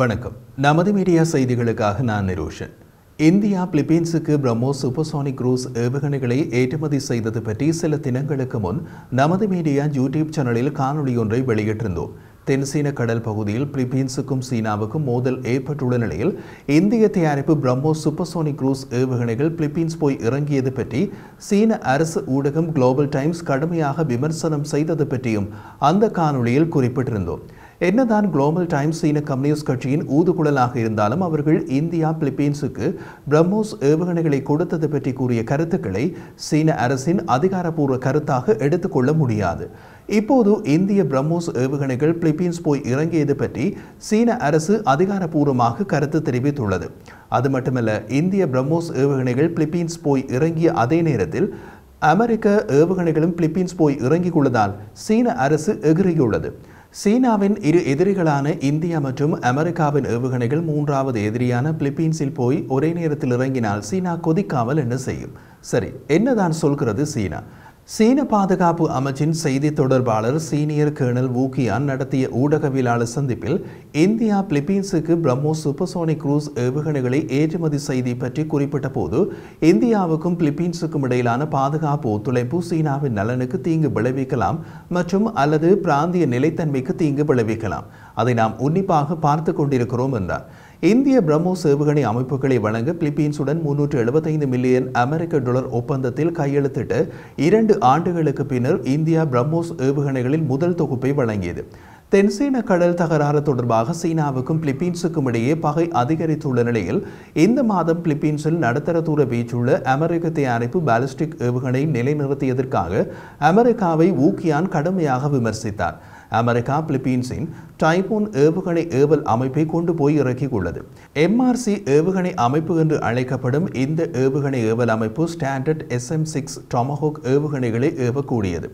வணக்கம். நமது மீடியா செய்திகளுக்காக நான் நிரோஷன். இந்தியா பிலிப்பீன்ஸுக்கு பிரம்மோஸ் சூப்பர்சோனிக் க்ரூஸ் ஏவுகணைகளை ஏற்றுமதி செய்தது பற்றி சில தினங்களுக்கு முன் நமது மீடியா யூடியூப் சேனலில் காணொலி ஒன்றை வெளியிட்டிருந்தோம். தென்சீன கடல் பகுதியில் பிலிப்பீன்ஸுக்கும் சீனாவுக்கும் மோதல் ஏற்பட்டுள்ள நிலையில் இந்திய தயாரிப்பு பிரம்மோஸ் சூப்பர்சோனிக் க்ரூஸ் ஏவுகணைகள் பிலிப்பீன்ஸ் போய் இறங்கியது பற்றி சீன அரசு ஊடகம் குளோபல் டைம்ஸ் கடுமையாக விமர்சனம் செய்தது பற்றியும் அந்த காணொலியில் குறிப்பிட்டிருந்தோம். என்னதான் குளோபல் டைம்ஸ் சீன கம்யூனிஸ்ட் கட்சியின் ஊதுகுழலாக இருந்தாலும் அவர்கள் இந்தியா பிலிப்பீன்ஸுக்கு பிரம்மோஸ் ஏவுகணைகளை கொடுத்தது பற்றி கூறிய கருத்துக்களை சீன அரசின் அதிகாரப்பூர்வ கருத்தாக எடுத்துக்கொள்ள முடியாது. இப்போது இந்திய பிரம்மோஸ் ஏவுகணைகள் பிலிப்பீன்ஸ் போய் இறங்கியது பற்றி சீன அரசு அதிகாரப்பூர்வமாக கருத்து தெரிவித்துள்ளது. அது மட்டுமல்ல, இந்திய பிரம்மோஸ் ஏவுகணைகள் பிலிப்பீன்ஸ் போய் இறங்கிய அதே நேரத்தில் அமெரிக்க ஏவுகணைகளும் பிலிப்பீன்ஸ் போய் இறங்கியுள்ளதால் சீன அரசு எகிறியுள்ளது. சீனாவின் இரு எதிரிகளான இந்தியா மற்றும் அமெரிக்காவின் ஏவுகணைகள் மூன்றாவது எதிரியான பிலிப்பீன்ஸில் போய் ஒரே நேரத்தில் இறங்கினால் சீனா கொதிக்காமல் என்ன செய்யும்? சரி, என்னதான் சொல்கிறது சீனா? சீன பாதுகாப்பு அமைச்சின் செய்தி தொடர்பாளர் சீனியர் கர்னல் வு கியான் நடத்திய ஊடகவியலாளர் சந்திப்பில் இந்தியா பிலிப்பீன்ஸுக்கு பிரம்மோஸ் சூப்பர்சோனிக் க்ரூஸ் ஏவுகணைகளை ஏற்றுமதி செய்தி பற்றி குறிப்பிட்ட போது இந்தியாவுக்கும் பிலிப்பீன்ஸுக்கும் இடையிலான பாதுகாப்பு ஒத்துழைப்பு சீனாவின் நலனுக்கு தீங்கு விளைவிக்கலாம் மற்றும் அல்லது பிராந்திய நிலைத்தன்மைக்கு தீங்கு விளைவிக்கலாம். அதை நாம் உன்னிப்பாக பார்த்து கொண்டிருக்கிறோம் என்றார். இந்திய பிரம்மோஸ் ஏவுகணை அமைப்புகளை வழங்க பிலிப்பீன்ஸுடன் $375 மில்லியன் அமெரிக்க ஒப்பந்தத்தில் கையெழுத்திட்டு 2 ஆண்டுகளுக்கு பின்னர் இந்தியா பிரம்மோஸ் ஏவுகணைகளின் முதல் தொகுப்பை வழங்கியது. தென்சீன கடல் தகராறு தொடர்பாக சீனாவுக்கும் பிலிப்பீன்ஸுக்கும் இடையே பகை அதிகரித்துள்ள நிலையில் இந்த மாதம் பிலிப்பீன்ஸில் நடுத்தர தூர வீச்சுள்ள அமெரிக்க தயாரிப்பு பாலிஸ்டிக் ஏவுகணை நிலைநிறுத்தியதற்காக அமெரிக்காவை வு கியான் கடுமையாக விமர்சித்தார். அமெரிக்கா பிலிப்பீன்ஸின் டைபூன் ஏவுகணை ஏவல் அமைப்பை கொண்டு போய் இறக்கியுள்ளது. MRC ஏவுகணை அமைப்பு என்று அழைக்கப்படும் இந்த ஏவுகணை ஏவல் அமைப்பு ஸ்டாண்டர்ட் SM-6 டொமஹோக் ஏவுகணைகளை ஏவக்கூடியது.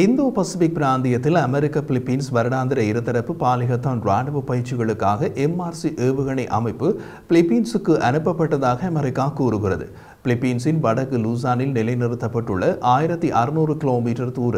இந்தோ பசிபிக் பிராந்தியத்தில் அமெரிக்க பிலிப்பீன்ஸ் வருடாந்திர இருதரப்பு பாலிகத்தான் ராணுவ பயிற்சிகளுக்காக MRC ஏவுகணை அமைப்பு பிலிப்பீன்ஸுக்கு அனுப்பப்பட்டதாக அமெரிக்கா கூறுகிறது. பிலிப்பீன்ஸின் வடக்கு லூசானில் நிலைநிறுத்தப்பட்டுள்ள 1600 கிலோமீட்டர் தூர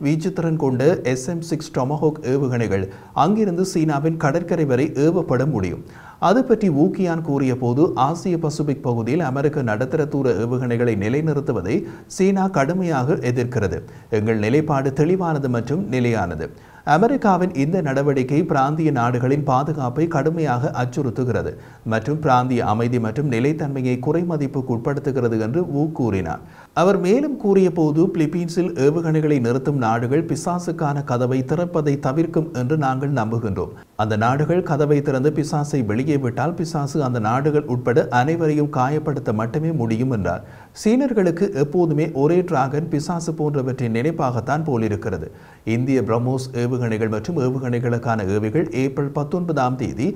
வீச்சுத்திறன் கொண்ட SM-6 டொமஹோக் ஏவுகணைகள் அங்கிருந்து சீனாவின் கடற்கரை வரை ஏவப்பட முடியும். அது பற்றி வு கியான் கூறிய போது ஆசிய பசிபிக் பகுதியில் அமெரிக்க நடுத்தர தூர ஏவுகணைகளை நிலைநிறுத்துவதை சீனா கடுமையாக எதிர்க்கிறது. எங்கள் நிலைப்பாடு தெளிவானது மற்றும் நிலையானது. அமெரிக்காவின் இந்த நடவடிக்கை பிராந்திய நாடுகளின் பாதுகாப்பை கடுமையாக அச்சுறுத்துகிறது மற்றும் பிராந்திய அமைதி மற்றும் நிலைத்தன்மையை குறைமதிப்புக்கு உட்படுத்துகிறது என்று வு கூறினார். அவர் மேலும் கூறிய போது பிலிப்பீன்ஸில் ஏவுகணைகளை நிறுத்தும் நாடுகள் பிசாசுக்கான கதவை திறப்பதை தவிர்க்கும் என்று நாங்கள் நம்புகின்றோம். அந்த நாடுகள் கதவை திறந்து பிசாசை வெளியே விட்டால் பிசாசு அந்த நாடுகள் உட்பட அனைவரையும் காயப்படுத்த மட்டுமே முடியும் என்றார். சீனர்களுக்கு எப்போதுமே ஒரே டிராகன் பிசாசு போன்றவற்றின் நினைப்பாகத்தான் போலிருக்கிறது. இந்திய பிரம்மோஸ் ஏவுகணைகள் மற்றும் ஏவுகணைகளுக்கான ஏவிகள் ஏப்ரல் 19ஆம் தேதி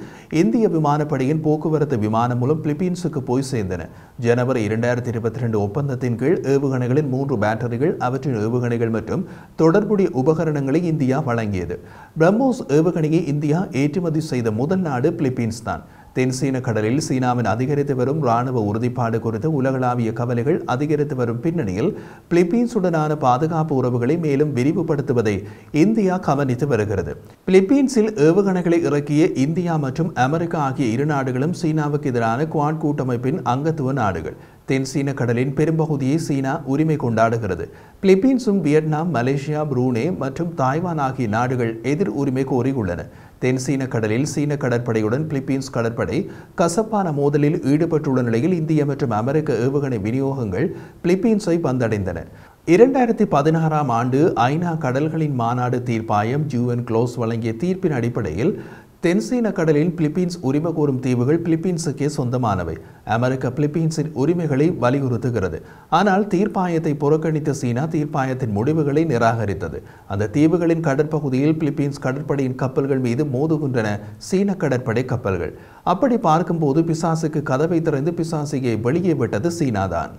இந்திய விமானப்படையின் போக்குவரத்து விமானம் மூலம் பிலிப்பீன்ஸுக்கு போய் சேர்ந்தன. ஜனவரி 2022 ஒப்பந்தத்தின் கீழ் ஏவுகணைகளின் 3 பேட்டரிகள், அவற்றின் ஏவுகணைகள் மற்றும் தொடர்புடைய உபகரணங்களை இந்தியா வழங்கியது. பிரம்மோஸ் ஏவுகணையை இந்தியா ஏற்றுமதி செய்த முதல் நாடு பிலிப்பீன்ஸ் தான். தென்சீன கடலில் சீனாவின் அதிகரித்து வரும் ராணுவ உறுதிப்பாடு குறித்து உலகளாவிய கவலைகள் அதிகரித்து வரும் பின்னணியில் பிலிப்பீன்ஸுடனான பாதுகாப்பு உறவுகளை மேலும் விரிவுபடுத்துவதை இந்தியா கவனித்து வருகிறது. பிலிப்பீன்ஸில் ஏவுகணைகளை இறக்கிய இந்தியா மற்றும் அமெரிக்கா ஆகிய இரு நாடுகளும் சீனாவுக்கு எதிரான குவாட் கூட்டமைப்பின் அங்கத்துவ நாடுகள். தென்சீன கடலின் பெரும்பகுதியை சீனா உரிமை கொண்டாடுகிறது. பிலிப்பீன்ஸும் வியட்நாம், மலேசியா, புரூனே மற்றும் தாய்வான் ஆகிய நாடுகள் எதிர் உரிமை கோரியுள்ளன. தென்சீன கடலில் சீன கடற்படையுடன் பிலிப்பீன்ஸ் கடற்படை கசப்பான மோதலில் ஈடுபட்டுள்ள நிலையில் இந்திய மற்றும் அமெரிக்க ஏவுகணை விநியோகங்கள் பிலிப்பீன்ஸை வந்தடைந்தன. 2016ஆம் ஆண்டு ஐநா கடல்களின் மாநாடு தீர்ப்பாயம் UN க்ளோஸ் வழங்கிய தீர்ப்பின் அடிப்படையில் தென்சீன கடலில் பிலிப்பீன்ஸ் உரிமை கோரும் தீவுகள் பிலிப்பீன்ஸுக்கே சொந்தமானவை. அமெரிக்கா பிலிப்பீன்ஸின் உரிமைகளை வலியுறுத்துகிறது. ஆனால் தீர்ப்பாயத்தை புறக்கணித்த சீனா தீர்ப்பாயத்தின் முடிவுகளை நிராகரித்தது. அந்த தீவுகளின் கடற்பகுதியில் பிலிப்பீன்ஸ் கடற்படையின் கப்பல்கள் மீது மோதுகின்றன சீன கடற்படை கப்பல்கள். அப்படி பார்க்கும்போது பிசாசுக்கு கதவை திறந்து பிசாசியை வெளியே விட்டது சீனாதான்.